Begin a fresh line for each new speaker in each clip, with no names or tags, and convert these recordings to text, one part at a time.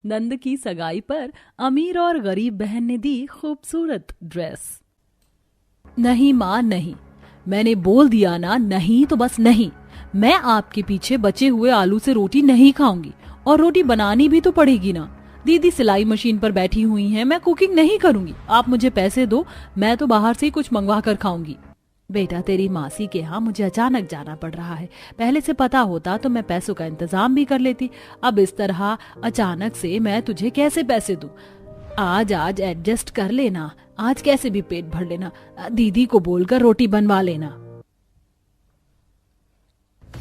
नंद की सगाई पर अमीर और गरीब बहन ने दी खूबसूरत ड्रेस। नहीं माँ नहीं, मैंने बोल दिया ना, नहीं तो बस नहीं। मैं आपके पीछे बचे हुए आलू से रोटी नहीं खाऊंगी, और रोटी बनानी भी तो पड़ेगी ना। दीदी सिलाई मशीन पर बैठी हुई हैं, मैं कुकिंग नहीं करूंगी। आप मुझे पैसे दो, मैं तो बाहर से ही कुछ मंगवा कर खाऊंगी। बेटा, तेरी मासी के यहाँ मुझे अचानक जाना पड़ रहा है। पहले से पता होता तो मैं पैसों का इंतजाम भी कर लेती। अब इस तरह अचानक से मैं तुझे कैसे पैसे दूं? आज एडजस्ट कर लेना, आज कैसे भी पेट भर लेना। दीदी को बोलकर रोटी बनवा लेना।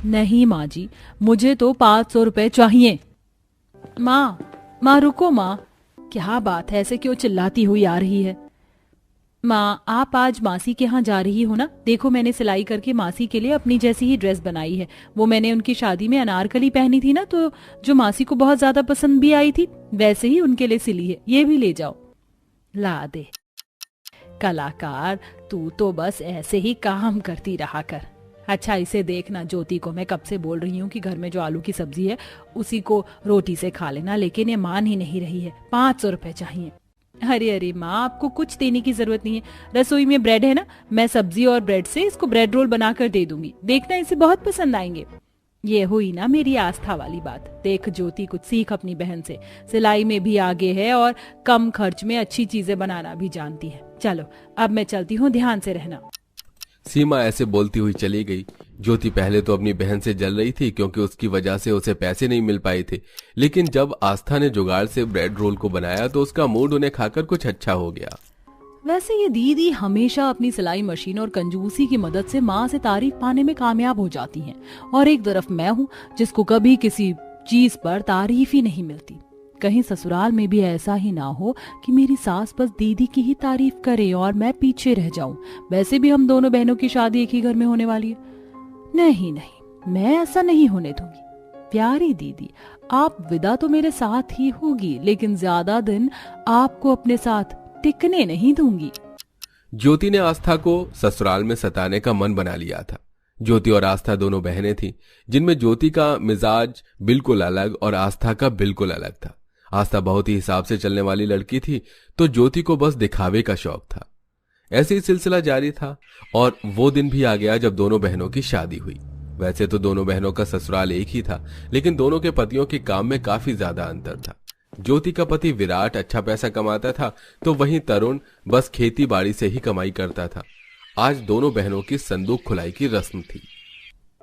नहीं माँ जी, मुझे तो 500 रुपए चाहिए। माँ रुको माँ, क्या बात है, ऐसे क्यों चिल्लाती हुई आ रही है? माँ, आप आज मासी के यहाँ जा रही हो ना? देखो, मैंने सिलाई करके मासी के लिए अपनी जैसी ही ड्रेस बनाई है। वो मैंने उनकी शादी में अनारकली पहनी थी ना, तो जो मासी को बहुत ज्यादा पसंद भी आई थी, वैसे ही उनके लिए सिली है। ये भी ले जाओ। ला दे। कलाकार, तू तो बस ऐसे ही काम करती रहा कर। अच्छा, इसे देखना, ज्योति को मैं कब से बोल रही हूँ कि घर में जो आलू की सब्जी है उसी को रोटी से खा लेना, लेकिन ये मान ही नहीं रही है। 500 रुपए चाहिए। अरे माँ, आपको कुछ देने की जरूरत नहीं है। रसोई में ब्रेड है ना, मैं सब्जी और ब्रेड से इसको ब्रेड रोल बनाकर दे दूंगी। देखना, इसे बहुत पसंद आएंगे। ये हुई ना मेरी आस्था वाली बात। देख ज्योति, कुछ सीख अपनी बहन से। सिलाई में भी आगे है और कम खर्च में अच्छी चीजें बनाना भी जानती है। चलो, अब मैं चलती हूँ, ध्यान से रहना।
सीमा ऐसे बोलती हुई चली गई। ज्योति पहले तो अपनी बहन से जल रही थी, क्योंकि उसकी वजह से उसे पैसे नहीं मिल पाए थे। लेकिन जब आस्था ने जुगाड़ से ब्रेड रोल को बनाया तो उसका मूड उन्हें खाकर कुछ अच्छा हो गया।
वैसे ये दीदी हमेशा अपनी सिलाई मशीन और कंजूसी की मदद से माँ से तारीफ पाने में कामयाब हो जाती हैं, और एक तरफ मैं हूँ जिसको कभी किसी चीज पर तारीफ ही नहीं मिलती। कहीं ससुराल में भी ऐसा ही ना हो कि मेरी सास बस दीदी की ही तारीफ करे और मैं पीछे रह जाऊं। वैसे भी हम दोनों बहनों की शादी एक ही घर में होने वाली है। नहीं, मैं ऐसा नहीं होने दूंगी। प्यारी दीदी, आप विदा तो मेरे साथ ही होगी, लेकिन ज्यादा दिन आपको अपने साथ टिकने नहीं दूंगी।
ज्योति ने आस्था को ससुराल में सताने का मन बना लिया था। ज्योति और आस्था दोनों बहनें थीं, जिनमें ज्योति का मिजाज बिल्कुल अलग और आस्था का बिल्कुल अलग था। आस्था बहुत ही हिसाब से चलने वाली लड़की थी, तो ज्योति को बस दिखावे का शौक था। ऐसे ही सिलसिला जारी था, और वो दिन भी आ गया जब दोनों बहनों की शादी हुई। वैसे तो दोनों बहनों का ससुराल एक ही था, लेकिन दोनों के पतियों के काम में काफी ज्यादा अंतर था। ज्योति का पति विराट अच्छा पैसा कमाता था, तो वहीं तरुण बस खेती बाड़ी से ही कमाई करता था। आज दोनों बहनों की संदूक खुलाई की रस्म थी।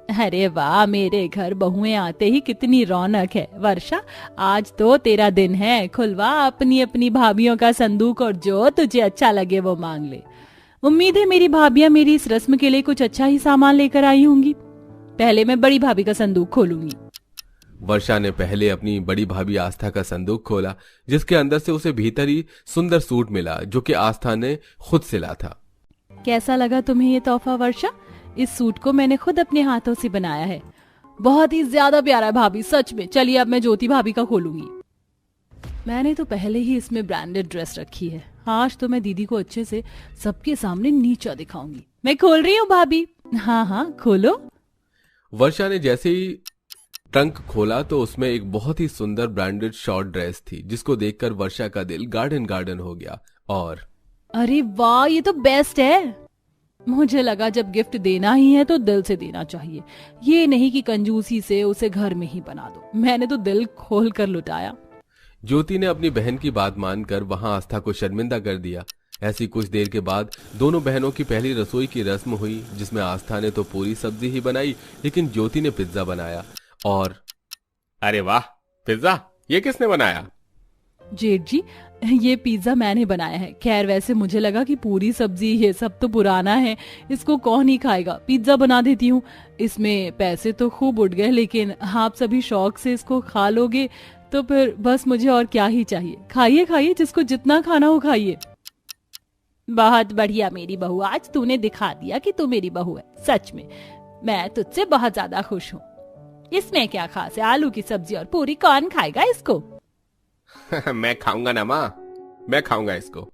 अरे वाह, मेरे घर बहुएं आते ही कितनी रौनक है। वर्षा, आज तो तेरा दिन है। खुलवा अपनी अपनी भाभियों का संदूक और जो तुझे अच्छा लगे वो मांग ले। उम्मीद है मेरी भाभियां मेरी इस रस्म के लिए कुछ अच्छा ही सामान लेकर आई होंगी। पहले मैं बड़ी भाभी का संदूक खोलूंगी।
वर्षा ने पहले अपनी बड़ी भाभी आस्था का संदूक खोला, जिसके अंदर से उसे भीतर ही सुंदर सूट मिला, जो कि आस्था ने खुद सिला था।
कैसा लगा तुम्हें ये तोहफा वर्षा? इस सूट को मैंने खुद अपने हाथों से बनाया है। बहुत ही ज्यादा प्यारा है भाभी, सच में। चलिए, अब मैं ज्योति भाभी का खोलूंगी। मैंने तो पहले ही इसमें ब्रांडेड ड्रेस रखी है। आज तो मैं दीदी को अच्छे से सबके सामने नीचा दिखाऊंगी। मैं खोल रही हूँ भाभी। हाँ, खोलो।
वर्षा ने जैसे ही ट्रंक खोला तो उसमें एक बहुत ही सुंदर ब्रांडेड शॉर्ट ड्रेस थी, जिसको देखकर वर्षा का दिल गार्डन गार्डन हो गया। और
अरे वाह, ये तो बेस्ट है। मुझे लगा जब गिफ्ट देना ही है तो दिल से देना चाहिए, ये नहीं कि कंजूसी से उसे घर में ही बना दो। मैंने तो दिल खोल कर लुटाया।
ज्योति ने अपनी बहन की बात मानकर वहां आस्था को शर्मिंदा कर दिया। ऐसी कुछ देर के बाद दोनों बहनों की पहली रसोई की रस्म हुई, जिसमें आस्था ने तो पूरी सब्जी ही बनाई, लेकिन ज्योति ने पिज्जा बनाया। और
अरे वाह, पिज्जा ये किसने बनाया?
जेठ जी, ये पिज्जा मैंने बनाया है। खैर, वैसे मुझे लगा कि पूरी सब्जी ये सब तो पुराना है, इसको कौन ही खाएगा। पिज्जा बना देती हूँ। इसमें पैसे तो खूब उठ गए, लेकिन आप सभी शौक से इसको खा लोगे तो फिर बस मुझे और क्या ही चाहिए। खाइए, जिसको जितना खाना हो खाइए। बहुत बढ़िया मेरी बहू, आज तूने दिखा दिया कि तू मेरी बहू है। सच में मैं तुझसे बहुत ज्यादा खुश हूँ। इसमें क्या खास है? आलू की सब्जी और पूरी, कौन खाएगा इसको?
मैं खाऊंगा ना माँ, मैं खाऊंगा इसको।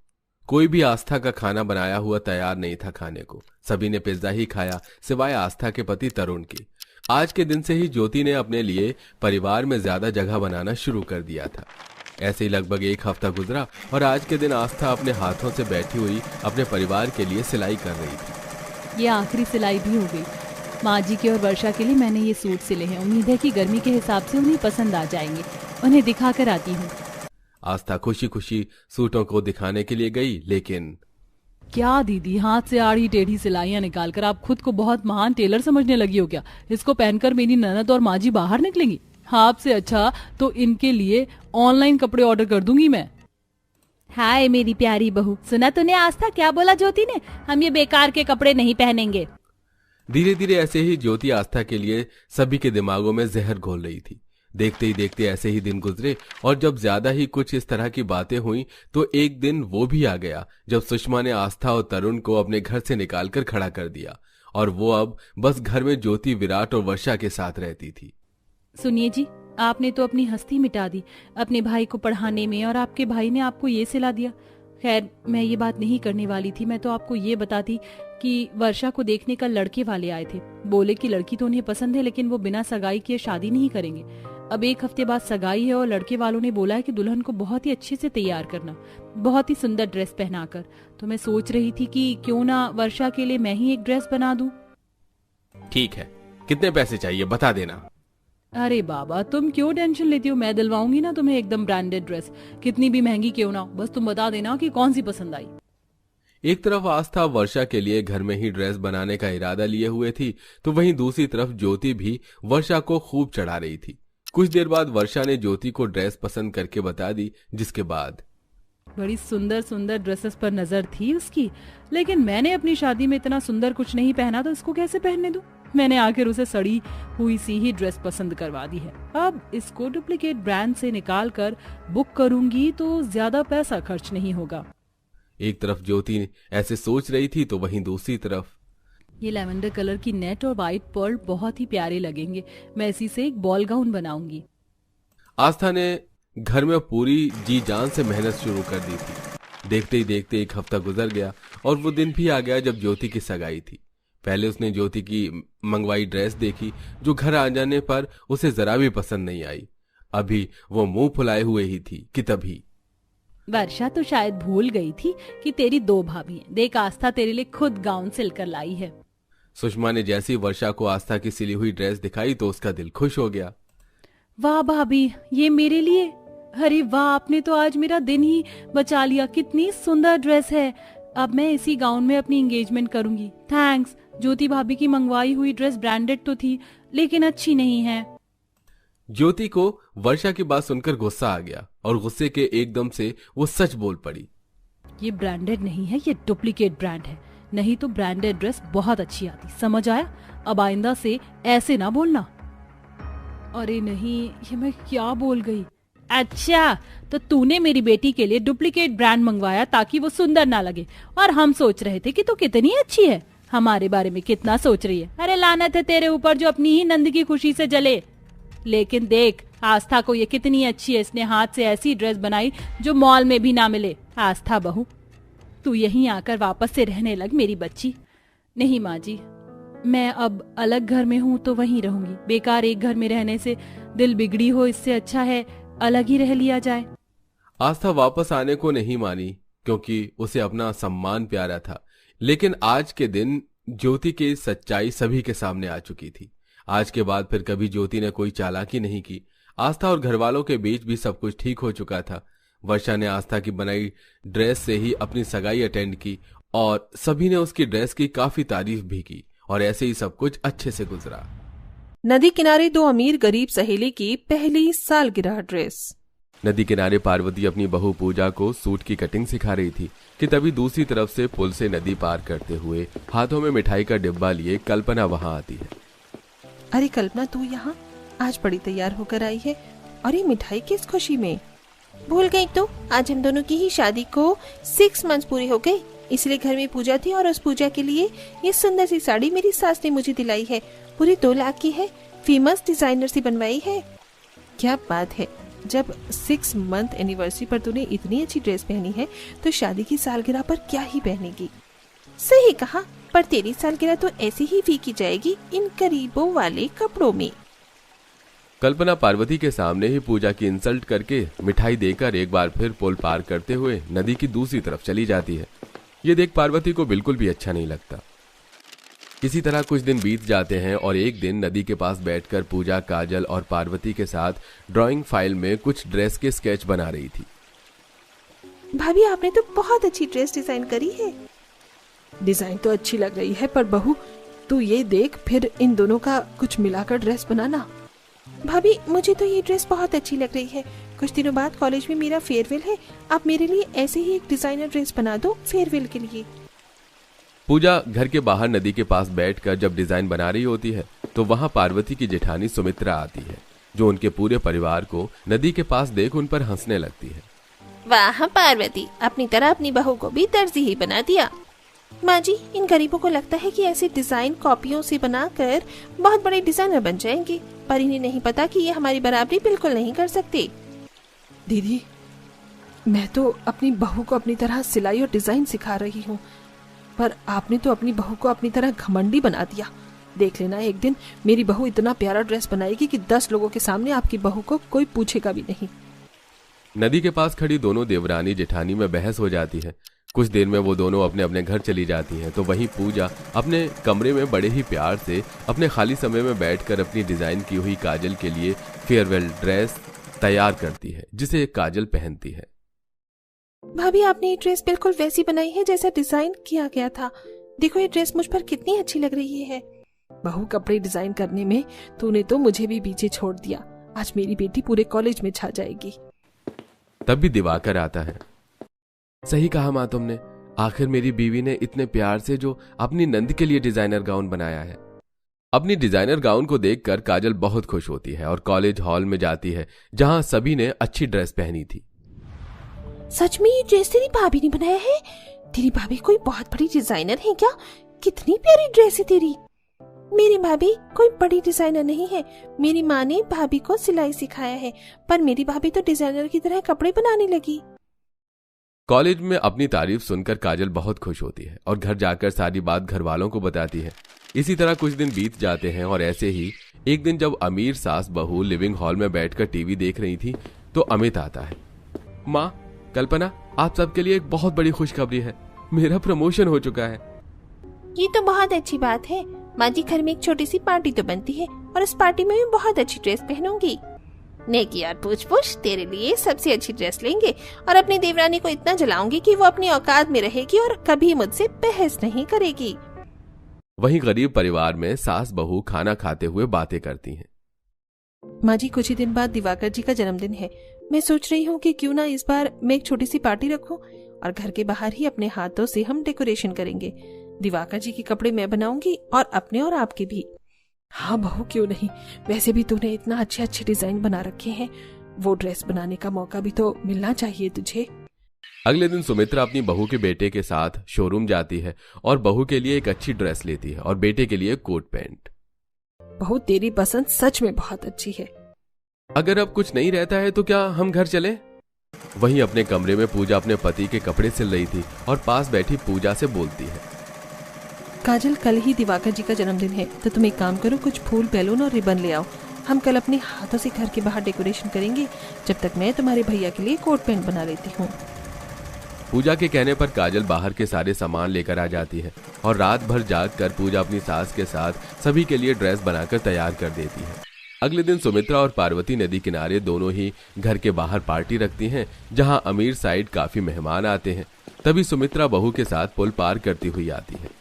कोई भी आस्था का खाना बनाया हुआ तैयार नहीं था खाने को। सभी ने पिज्जा ही खाया, सिवाय आस्था के पति तरुण की। आज के दिन से ही ज्योति ने अपने लिए परिवार में ज्यादा जगह बनाना शुरू कर दिया था। ऐसे ही लगभग एक हफ्ता गुजरा और आज के दिन आस्था अपने हाथों से बैठी हुई अपने परिवार के लिए सिलाई कर रही थी।
ये आखिरी सिलाई भी हो गई। माँ जी के और वर्षा के लिए मैंने ये सूट सिले हैं। उम्मीद है कि गर्मी के हिसाब से उन्हें पसंद आ जाएंगे। उन्हें दिखा कर आती हूँ।
आस्था खुशी खुशी सूटों को दिखाने के लिए गई, लेकिन
क्या दीदी, हाथ से आड़ी टेढ़ी सिलाइयाँ निकालकर आप खुद को बहुत महान टेलर समझने लगी हो क्या? इसको पहनकर मेरी ननद और माँ जी बाहर निकलेंगी। आपसे अच्छा तो इनके लिए ऑनलाइन कपड़े ऑर्डर कर दूंगी मैं।
हाय मेरी प्यारी बहू, सुना तूने आस्था क्या बोला ज्योति ने? हम ये बेकार के कपड़े नहीं पहनेंगे।
धीरे धीरे ऐसे ही ज्योति आस्था के लिए सभी के दिमागों में जहर घोल रही थी। देखते ही देखते ऐसे ही दिन गुजरे और जब ज्यादा ही कुछ इस तरह की बातें हुई तो एक दिन वो भी आ गया जब सुषमा ने आस्था और तरुण को अपने घर से निकालकर खड़ा कर दिया और वो अब बस घर में ज्योति, विराट और वर्षा के साथ रहती थी।
सुनिए जी, आपने तो अपनी हस्ती मिटा दी अपने भाई को पढ़ाने में और आपके भाई ने आपको ये सिला दिया। खैर, मैं ये बात नहीं करने वाली थी। मैं तो आपको ये बताती कि वर्षा को देखने का लड़के वाले आए थे। बोले कि लड़की तो उन्हें पसंद है लेकिन वो बिना सगाई किए शादी नहीं करेंगे। अब एक हफ्ते बाद सगाई है और लड़के वालों ने बोला है कि दुल्हन को बहुत ही अच्छे से तैयार करना, बहुत ही सुंदर ड्रेस पहनाकर। तो मैं सोच रही थी कि क्यों ना वर्षा के लिए मैं ही एक ड्रेस बना दूं।
ठीक है, कितने पैसे चाहिए बता देना।
अरे बाबा, तुम क्यों टेंशन लेती हो? मैं दिलवाऊंगी ना तुम्हें एकदम ब्रांडेड ड्रेस, कितनी भी महंगी क्यों ना हो। बस तुम बता देना कि कौन सी पसंद आई।
एक तरफ आस्था वर्षा के लिए घर में ही ड्रेस बनाने का इरादा लिए हुए थी तो वहीं दूसरी तरफ ज्योति भी वर्षा को खूब चढ़ा रही थी। कुछ देर बाद वर्षा ने ज्योति को ड्रेस पसंद करके बता दी, जिसके बाद
बड़ी सुंदर सुंदर ड्रेसेस पर नजर थी उसकी, लेकिन मैंने अपनी शादी में इतना सुंदर कुछ नहीं पहना तो इसको कैसे पहनने दूं? मैंने आखिर उसे सड़ी हुई सी ही ड्रेस पसंद करवा दी है। अब इसको डुप्लीकेट ब्रांड से निकाल कर बुक करूंगी तो ज्यादा पैसा खर्च नहीं होगा।
एक तरफ ज्योति ऐसे सोच रही थी तो वहीं दूसरी तरफ
ये लैवेंडर कलर की नेट और व्हाइट पर्ल बहुत ही प्यारे लगेंगे। मैं इसी से एक बॉल गाउन बनाऊंगी।
आस्था ने घर में पूरी जी जान से मेहनत शुरू कर दी थी। देखते ही देखते एक हफ्ता गुजर गया और वो दिन भी आ गया जब ज्योति की सगाई थी। पहले उसने ज्योति की मंगवाई ड्रेस देखी जो घर आ जाने पर उसे जरा भी पसंद नहीं आई। अभी वो मुंह फुलाए हुए ही थी कि तभी
वर्षा तो शायद भूल गई थी कि तेरी दो भाभी हैं। देख, आस्था तेरे लिए खुद गाउन सिलकर लाई है।
सुषमा ने जैसी वर्षा को आस्था की सिली हुई ड्रेस दिखाई तो उसका दिल खुश हो गया।
वाह भाभी, ये मेरे लिए? अरे वाह, आपने तो आज मेरा दिन ही बचा लिया। कितनी सुंदर ड्रेस है। अब मैं इसी गाउन में अपनी एंगेजमेंट करूंगी। थैंक्स। ज्योति भाभी की मंगवाई हुई ड्रेस ब्रांडेड तो थी लेकिन अच्छी नहीं है।
ज्योति को वर्षा की बात सुनकर गुस्सा आ गया और गुस्से के एकदम से वो सच बोल पड़ी।
ये ब्रांडेड नहीं है, ये डुप्लीकेट ब्रांड है। नहीं तो ब्रांडेड ड्रेस बहुत अच्छी आती, समझ आया? अब आइंदा से ऐसे ना बोलना। अरे नहीं, ये मैं क्या बोल गई? अच्छा, तो तूने मेरी बेटी के लिए डुप्लीकेट ब्रांड मंगवाया ताकि वो सुंदर ना लगे, और हम सोच रहे थे कि तू कितनी अच्छी है, हमारे बारे में कितना सोच रही है। अरे लानत है तेरे ऊपर जो अपनी ही नंद की खुशी से जले। लेकिन देख, आस्था को ये कितनी अच्छी है। इसने हाथ से ऐसी ड्रेस बनाई जो मॉल में भी ना मिले। आस्था बहू, तू यहीं आकर वापस से रहने लग मेरी बच्ची। नहीं माँ जी, मैं अब अलग घर में हूँ तो वहीं रहूंगी। बेकार एक घर में रहने से दिल बिगड़ी हो, इससे अच्छा है अलग ही रह लिया जाए।
आस्था वापस आने को नहीं मानी क्योंकि उसे अपना सम्मान प्यारा था। लेकिन आज के दिन ज्योति की सच्चाई सभी के सामने आ चुकी थी। आज के बाद फिर कभी ज्योति ने कोई चालाकी नहीं की। आस्था और घरवालों के बीच भी सब कुछ ठीक हो चुका था। वर्षा ने आस्था की बनाई ड्रेस से ही अपनी सगाई अटेंड की और सभी ने उसकी ड्रेस की काफी तारीफ भी की और ऐसे ही सब कुछ अच्छे से गुजरा।
नदी किनारे दो अमीर गरीब सहेली की पहली सालगिरह ड्रेस।
नदी किनारे पार्वती अपनी बहू पूजा को सूट की कटिंग सिखा रही थी कि तभी दूसरी तरफ से पुल से नदी पार करते हुए हाथों में मिठाई का डिब्बा लिए कल्पना वहां आती है।
अरे कल्पना, तू यहाँ आज बड़ी तैयार होकर आई है, और ये मिठाई किस खुशी में?
भूल गई तो आज हम दोनों की ही शादी को 6 मंथ्स पूरे हो गए, इसलिए घर में पूजा थी और उस पूजा के लिए ये सुंदर सी साड़ी मेरी सास ने मुझे दिलाई है। पूरी 2 लाख की है, फेमस डिजाइनर से बनवाई है।
क्या बात है, जब 6 मंथ एनिवर्सरी पर तूने इतनी अच्छी ड्रेस पहनी है तो शादी की सालगिरह पर क्या ही पहनेगी?
सही कहा, पर तेरी सालगिरह तो ऐसी ही फीकी जाएगी इन गरीबों वाले कपड़ों में।
कल्पना पार्वती के सामने ही पूजा की इंसल्ट करके मिठाई देकर एक बार फिर पुल पार करते हुए नदी की दूसरी तरफ चली जाती है। ये देख पार्वती को बिल्कुल भी अच्छा नहीं लगता। इसी तरह कुछ दिन बीत जाते हैं और एक दिन नदी के पास बैठकर पूजा काजल और पार्वती के साथ ड्राइंग फाइल में कुछ ड्रेस के स्केच बना रही थी।
भाभी आपने तो बहुत अच्छी ड्रेस डिजाइन करी है। डिजाइन तो अच्छी लग रही है, पर बहू तू ये देख, फिर इन दोनों का कुछ मिलाकर ड्रेस बनाना।
भाभी मुझे तो ये ड्रेस बहुत अच्छी लग रही है। कुछ दिनों बाद कॉलेज में मेरा फेयरवेल है, आप मेरे लिए ऐसे ही एक डिजाइनर ड्रेस बना दो फेयरवेल के लिए।
पूजा घर के बाहर नदी के पास बैठकर जब डिजाइन बना रही होती है तो वहां पार्वती की जेठानी सुमित्रा आती है, जो उनके पूरे परिवार को नदी के पास देख उन पर हंसने लगती है।
वाह पार्वती, अपनी तरह अपनी बहू को भी दर्जी ही बना दिया। माँ जी, इन गरीबों को लगता है कि ऐसे डिजाइन कॉपियों से बनाकर बहुत बड़े डिजाइनर बन जाएंगे, पर इन्हें नहीं पता कि ये हमारी बराबरी बिल्कुल नहीं कर सकते।
दीदी, मैं तो अपनी बहू को अपनी तरह सिलाई और डिजाइन सिखा रही हूँ, पर आपने तो अपनी बहू को अपनी तरह घमंडी बना दिया। देख लेना, एक दिन मेरी बहू इतना प्यारा ड्रेस बनाएगी कि 10 लोगों के सामने आपकी बहू को कोई पूछेगा भी नहीं।
नदी के पास खड़ी दोनों देवरानी जेठानी में बहस हो जाती है। कुछ देर में वो दोनों अपने अपने घर चली जाती हैं, तो वहीं पूजा अपने कमरे में बड़े ही प्यार से अपने खाली समय में बैठकर अपनी डिजाइन की हुई काजल के लिए फेयरवेल ड्रेस तैयार करती है, जिसे काजल पहनती है।
भाभी आपने ये ड्रेस बिल्कुल वैसी बनाई है जैसा डिजाइन किया गया था। देखो ये ड्रेस मुझ पर कितनी अच्छी लग रही है।
बहू कपड़े डिजाइन करने में तूने तो मुझे भी पीछे छोड़ दिया। आज मेरी बेटी पूरे कॉलेज में छा जाएगी।
तब भी दिवाकर आता है। सही कहा माँ तुमने, आखिर मेरी बीवी ने इतने प्यार से जो अपनी नंद के लिए डिजाइनर गाउन बनाया है। अपनी डिजाइनर गाउन को देखकर काजल बहुत खुश होती है और कॉलेज हॉल में जाती है, जहां सभी ने अच्छी ड्रेस पहनी थी।
सच में ये ड्रेस तेरी भाभी ने बनाया है? तेरी भाभी कोई बहुत बड़ी डिजाइनर है क्या? कितनी प्यारी ड्रेस है तेरी। मेरी भाभी कोई बड़ी डिजाइनर नहीं है। मेरी माँ ने भाभी को सिलाई सिखाया है, पर मेरी भाभी तो डिजाइनर की तरह कपड़े बनाने लगी।
कॉलेज में अपनी तारीफ सुनकर काजल बहुत खुश होती है और घर जाकर सारी बात घर वालों को बताती है। इसी तरह कुछ दिन बीत जाते हैं और ऐसे ही एक दिन जब अमीर सास बहू लिविंग हॉल में बैठकर टीवी देख रही थी तो अमित आता है। माँ, कल्पना, आप सबके लिए एक बहुत बड़ी खुशखबरी है। मेरा प्रमोशन हो चुका है।
ये तो बहुत अच्छी बात है। माँ जी, घर में एक छोटी सी पार्टी तो बनती है और इस पार्टी में मैं बहुत अच्छी ड्रेस पहनूंगी। नेकी और पूछ तेरे लिए सबसे अच्छी ड्रेस लेंगे और अपनी देवरानी को इतना जलाऊंगी कि वो अपनी औकात में रहेगी और कभी मुझसे बहस नहीं करेगी।
वहीं गरीब परिवार में सास बहू खाना खाते हुए बातें करती हैं।
माँ जी, कुछ ही दिन बाद दिवाकर जी का जन्मदिन है। मैं सोच रही हूँ कि क्यों ना इस बार मैं एक छोटी सी पार्टी रखूं और घर के बाहर ही अपने हाथों से हम डेकोरेशन करेंगे। दिवाकर जी के कपड़े मैं बनाऊंगी और अपने और आपके भी। हाँ बहू, क्यों नहीं। वैसे भी तूने इतना अच्छे अच्छे डिजाइन बना रखे हैं, वो ड्रेस बनाने का मौका भी तो मिलना चाहिए तुझे।
अगले दिन सुमित्रा अपनी बहू के बेटे के साथ शोरूम जाती है और बहू के लिए एक अच्छी ड्रेस लेती है और बेटे के लिए कोट पैंट।
बहू, तेरी पसंद सच में बहुत अच्छी है।
अगर अब कुछ नहीं रहता है तो क्या हम घर चले? वहीं अपने कमरे में पूजा अपने पति के कपड़े सिल रही थी और पास बैठी पूजा से बोलती है।
काजल, कल ही दिवाकर जी का जन्मदिन है, तो तुम एक काम करो, कुछ फूल, बैलून और रिबन ले आओ। हम कल अपने हाथों से घर के बाहर डेकोरेशन करेंगे, जब तक मैं तुम्हारे भैया के लिए कोट पैंट बना लेती हूँ।
पूजा के कहने पर काजल बाहर के सारे सामान लेकर आ जाती है और रात भर जाग कर पूजा अपनी सास के साथ सभी के लिए ड्रेस बनाकर तैयार कर देती है। अगले दिन सुमित्रा और पार्वती नदी किनारे दोनों ही घर के बाहर पार्टी रखती हैं, जहां अमीर साइड काफी मेहमान आते हैं। तभी सुमित्रा बहू के साथ पुल पार करती हुई आती है।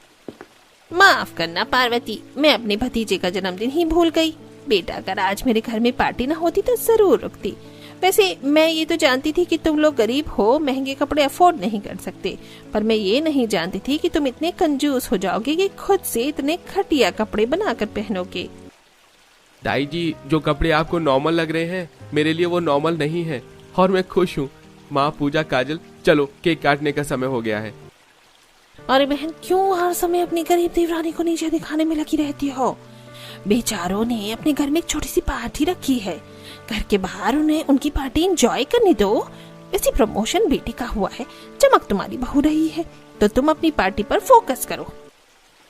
माफ करना पार्वती, मैं अपने भतीजे का जन्मदिन ही भूल गई। बेटा, अगर आज मेरे घर में पार्टी न होती तो जरूर रुकती। वैसे मैं ये तो जानती थी कि तुम लोग गरीब हो, महंगे कपड़े अफोर्ड नहीं कर सकते, पर मैं ये नहीं जानती थी कि तुम इतने कंजूस हो जाओगे कि खुद से इतने घटिया कपड़े बनाकर पहनोगे।
ताई जी, जो कपड़े आपको नॉर्मल लग रहे हैं मेरे लिए वो नॉर्मल नहीं है और मैं खुश हूँ। माँ, पूजा, काजल, चलो केक काटने का समय हो गया है।
अरे बहन, क्यों हर समय अपनी गरीब देवरानी को नीचे दिखाने में लगी रहती हो? बेचारों ने अपने घर में एक छोटी सी पार्टी रखी है, घर के बाहर उन्हें उनकी पार्टी एंजॉय करने दो। वैसे प्रमोशन बेटी का हुआ है, चमक तुम्हारी बहू रही है, तो तुम अपनी पार्टी पर फोकस करो।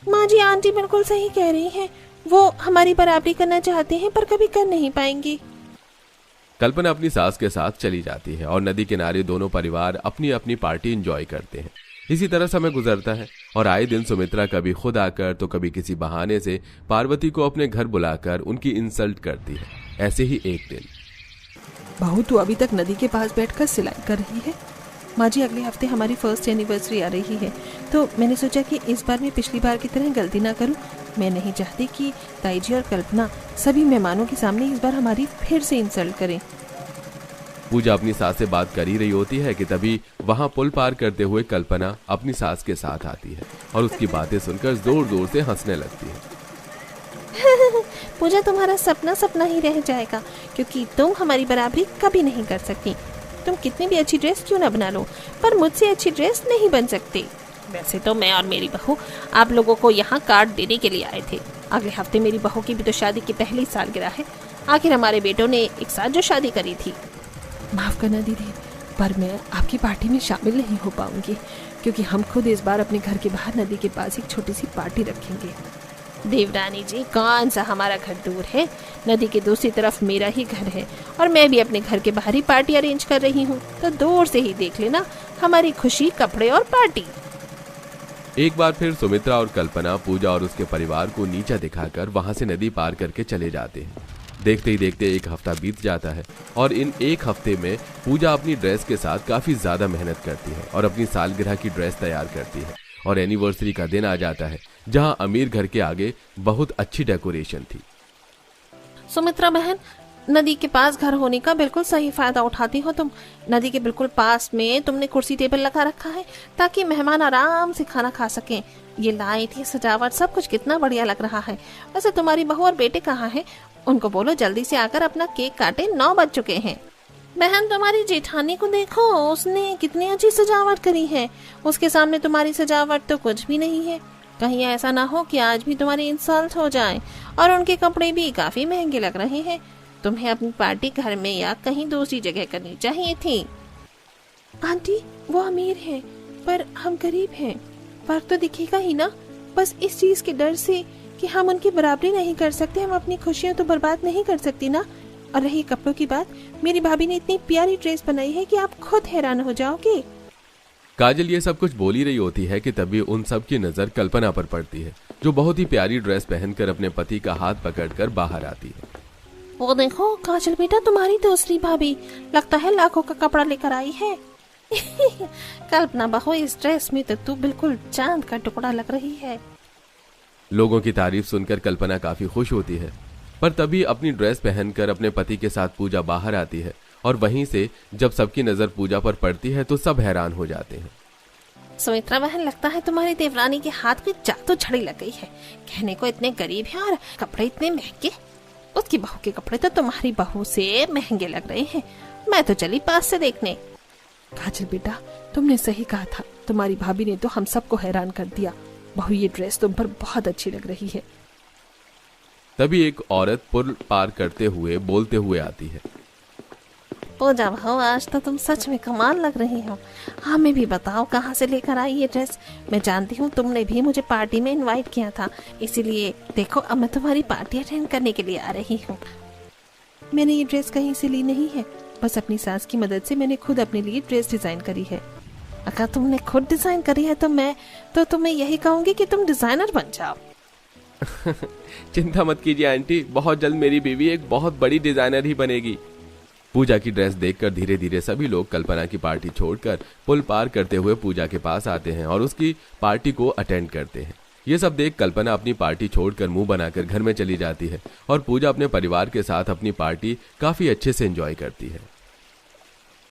माँ जी, आंटी बिल्कुल सही कह रही हैं। वो हमारी बराबरी करना चाहते हैं पर कभी कर नहीं पाएंगे।
कल्पना अपनी सास के साथ चली जाती है और नदी किनारे दोनों परिवार अपनी अपनी पार्टी एंजॉय करते हैं। इसी तरह समय गुजरता है और आए दिन सुमित्रा कभी खुद आकर तो कभी किसी बहाने से पार्वती को अपने घर बुलाकर उनकी इंसल्ट करती है। ऐसे ही एक दिन,
बहू तू अभी तक नदी के पास बैठकर सिलाई कर रही है?
माँ जी, अगले हफ्ते हमारी फर्स्ट एनिवर्सरी आ रही है, तो मैंने सोचा कि इस बार मैं पिछली बार की तरह गलती ना करूं। मैं नहीं चाहती कि ताई जी और कल्पना सभी मेहमानों के सामने इस बार हमारी फिर से इंसल्ट करें।
पूजा अपनी सास से बात कर ही रही होती है कि तभी वहां पुल पार करते हुए कल्पना अपनी सास के साथ आती है और उसकी बातें सुनकर जोर जोर से हंसने लगती है।
पूजा, तुम्हारा सपना सपना ही रह जाएगा, क्योंकि तुम हमारी बराबरी कभी नहीं कर सकती। तुम कितनी भी अच्छी ड्रेस क्यों ना बना लो, पर मुझसे अच्छी ड्रेस नहीं बन सकती। वैसे तो मैं और मेरी बहू आप लोगों को यहाँ कार्ड देने के लिए आए थे। अगले हफ्ते मेरी बहू की भी तो शादी की पहली सालगिरह है। आखिर हमारे बेटों ने एक साथ जो शादी करी थी।
माफ करना दीदी, पर मैं आपकी पार्टी में शामिल नहीं हो पाऊंगी, क्योंकि हम खुद इस बार अपने घर के बाहर नदी के पास एक छोटी सी पार्टी रखेंगे।
देवरानी जी, कौन सा हमारा घर दूर है? नदी के दूसरी तरफ मेरा ही घर है और मैं भी अपने घर के बाहर ही पार्टी अरेंज कर रही हूँ, तो दूर से ही देख लेना हमारी खुशी, कपड़े और पार्टी।
एक बार फिर सुमित्रा और कल्पना पूजा और उसके परिवार को नीचा दिखाकर वहां से नदी पार करके चले जाते हैं। देखते ही देखते एक हफ्ता बीत जाता है और इन एक हफ्ते में पूजा अपनी ड्रेस के साथ काफी ज्यादा मेहनत करती है और अपनी सालगिरह की ड्रेस तैयार करती है और एनिवर्सरी का दिन आ जाता है, जहां अमीर घर के आगे बहुत अच्छी डेकोरेशन थी।
सुमित्रा बहन, नदी के पास घर होने का बिल्कुल सही फायदा उठाती हो तुम। नदी के बिल्कुल पास में तुमने कुर्सी टेबल लगा रखा है ताकि मेहमान आराम से खाना खा सकें। ये लाइट, ये सजावट, सब कुछ कितना बढ़िया लग रहा है। वैसे तुम्हारी बहू और बेटे कहाँ हैं? उनको बोलो जल्दी से आकर अपना केक काटे, 9 बज चुके हैं। बहन, तुम्हारी जेठानी को देखो, उसने कितनी अच्छी सजावट करी है। उसके सामने तुम्हारी सजावट तो कुछ भी नहीं है। कहीं ऐसा ना हो कि आज भी तुम्हारी इंसल्ट हो जाए। और उनके कपड़े भी काफी महंगे लग रहे हैं। तुम्हें अपनी पार्टी घर में या कहीं दूसरी जगह करनी चाहिए थी।
आंटी, वो अमीर है पर हम गरीब हैं, फर्क तो दिखेगा ही ना। बस इस चीज के डर से कि हम उनकी बराबरी नहीं कर सकते, हम अपनी खुशियां तो बर्बाद नहीं कर सकती ना। और रही कपड़ों की बात, मेरी भाभी ने इतनी प्यारी ड्रेस बनाई है कि आप खुद हैरान हो जाओगे।
काजल ये सब कुछ बोली रही होती है कि तभी उन सब की नजर कल्पना पर पड़ती है, जो बहुत ही प्यारी ड्रेस पहनकर अपने पति का हाथ पकड़कर बाहर आती है।
वो देखो काजल बेटा, तुम्हारी दूसरी भाभी, लगता है लाखों का कपड़ा लेकर आई है। कल्पना बहू, इस ड्रेस में तो तू बिल्कुल चांद का टुकड़ा लग रही है।
लोगों की तारीफ सुनकर कल्पना काफी खुश होती है, पर तभी अपनी ड्रेस पहनकर अपने पति के साथ पूजा बाहर आती है और वहीं से जब सबकी नजर पूजा पर पड़ती है तो सब हैरान हो जाते हैं।
सुमित्रा बहन, लगता है तुम्हारी देवरानी के हाथ में जादू छड़ी लग गई है। कहने को इतने गरीब हैं और कपड़े इतने महंगे। उसकी बहू के कपड़े तो तुम्हारी बहू से महंगे लग रहे हैं। मैं तो चली पास से देखने।
काजल बेटा, तुमने सही कहा था, तुम्हारी भाभी ने तो हम सबको हैरान कर दिया। बहू, ये ड्रेस तुम पर बहुत अच्छी लग रही है।
तभी एक औरत पुल पार करते हुए बोलते हुए आती है।
पूजा बहू, आज तो तुम सच में कमाल लग रही हो। हमें भी बताओ कहाँ से लेकर आई ये ड्रेस। मैं जानती हूँ तुमने भी मुझे पार्टी में इनवाइट किया था, इसीलिए देखो अब मैं तुम्हारी पार्टी अटेंड करने के लिए आ रही हूँ।
मैंने ये ड्रेस कहीं से ली नहीं है, बस अपनी सास की मदद से मैंने खुद अपने लिए ड्रेस डिजाइन करी है।
अगर तुमने खुद डिजाइन करी है तो मैं तो तुम्हें यही कहूंगी कि तुम डिजाइनर बन जाओ।
चिंता मत कीजिए आंटी, बहुत जल्द मेरी बीवी एक बहुत बड़ी डिजाइनर ही बनेगी। पूजा की ड्रेस देखकर धीरे धीरे सभी लोग कल्पना की पार्टी छोड़कर पुल पार करते हुए पूजा के पास आते हैं और उसकी पार्टी को अटेंड करते हैं। ये सब देख कल्पना अपनी पार्टी छोड़कर मुंह बनाकर घर में चली जाती है और पूजा अपने परिवार के साथ अपनी पार्टी काफी अच्छे से एंजॉय करती है।